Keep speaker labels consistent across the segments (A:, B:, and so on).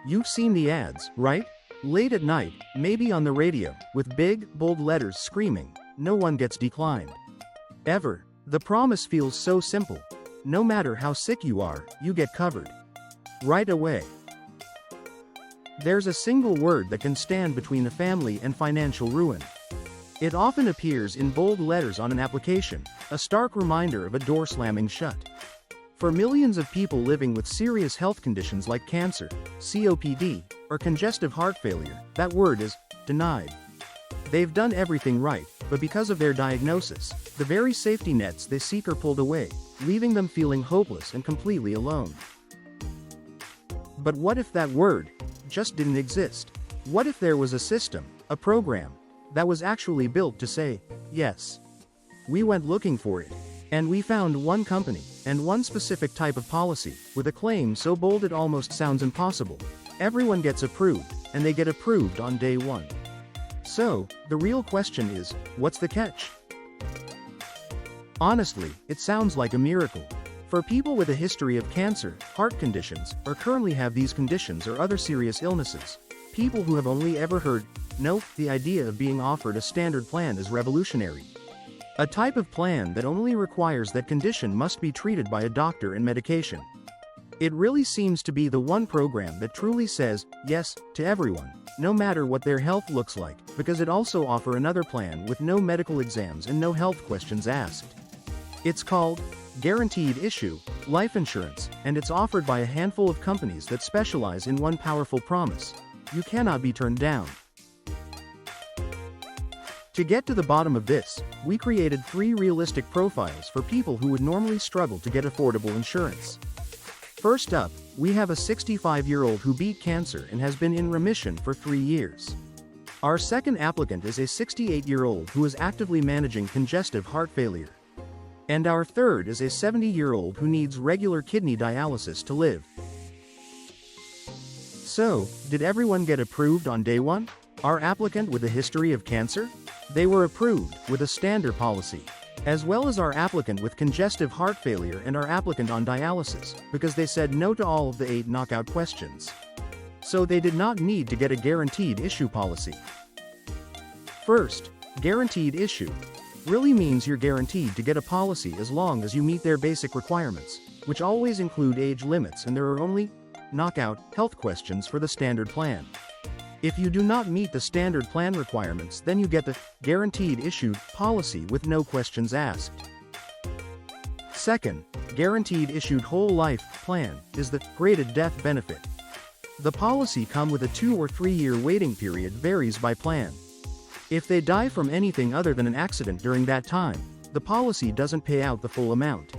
A: You've seen the ads, right? Late at night, maybe on the radio, with big, bold letters screaming, "No one gets declined." Ever. The promise feels so simple. No matter how sick you are, you get covered. Right away. There's a single word that can stand between a family and financial ruin. It often appears in bold letters on an application, a stark reminder of a door slamming shut. For millions of people living with serious health conditions like cancer, COPD, or congestive heart failure, that word is denied. They've done everything right, but because of their diagnosis, the very safety nets they seek are pulled away, leaving them feeling hopeless and completely alone. But what if that word just didn't exist? What if there was a system, a program, that was actually built to say, yes? We went looking for it. And we found one company, and one specific type of policy, with a claim so bold it almost sounds impossible. Everyone gets approved, and they get approved on day one. So, the real question is, what's the catch? Honestly, it sounds like a miracle. For people with a history of cancer, heart conditions, or currently have these conditions or other serious illnesses, people who have only ever heard, "Nope," the idea of being offered a standard plan is revolutionary. A type of plan that only requires that condition must be treated by a doctor and medication. It really seems to be the one program that truly says, yes, to everyone, no matter what their health looks like, because it also offers another plan with no medical exams and no health questions asked. It's called Guaranteed Issue Life Insurance, and it's offered by a handful of companies that specialize in one powerful promise: you cannot be turned down. To get to the bottom of this, we created 3 realistic profiles for people who would normally struggle to get affordable insurance. First up, we have a 65-year-old who beat cancer and has been in remission for 3 years. Our second applicant is a 68-year-old who is actively managing congestive heart failure. And our third is a 70-year-old who needs regular kidney dialysis to live. So, did everyone get approved on day one? Our applicant with a history of cancer? They were approved, with a standard policy, as well as our applicant with congestive heart failure and our applicant on dialysis, because they said no to all of the 8 knockout questions. So they did not need to get a guaranteed issue policy. First, guaranteed issue really means you're guaranteed to get a policy as long as you meet their basic requirements, which always include age limits, and there are only knockout health questions for the standard plan. If you do not meet the standard plan requirements, then you get the guaranteed issued policy with no questions asked. Second, guaranteed issued whole life plan is the graded death benefit. The policy comes with a 2 or 3 year waiting period, varies by plan. If they die from anything other than an accident during that time, the policy doesn't pay out the full amount.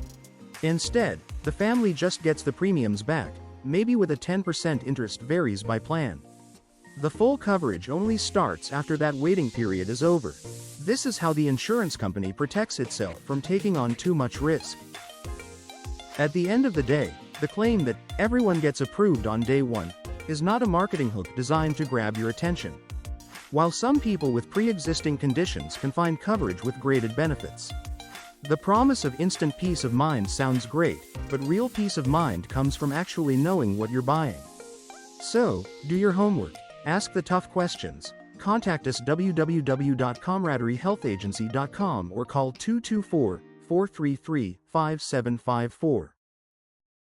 A: Instead, the family just gets the premiums back, maybe with a 10% interest, varies by plan. The full coverage only starts after that waiting period is over. This is how the insurance company protects itself from taking on too much risk. At the end of the day, the claim that everyone gets approved on day one is not a marketing hook designed to grab your attention. While some people with pre-existing conditions can find coverage with graded benefits, the promise of instant peace of mind sounds great, but real peace of mind comes from actually knowing what you're buying. So, do your homework. Ask the tough questions. Contact us www.camaraderiehealthagency.com or call 224-433-5754.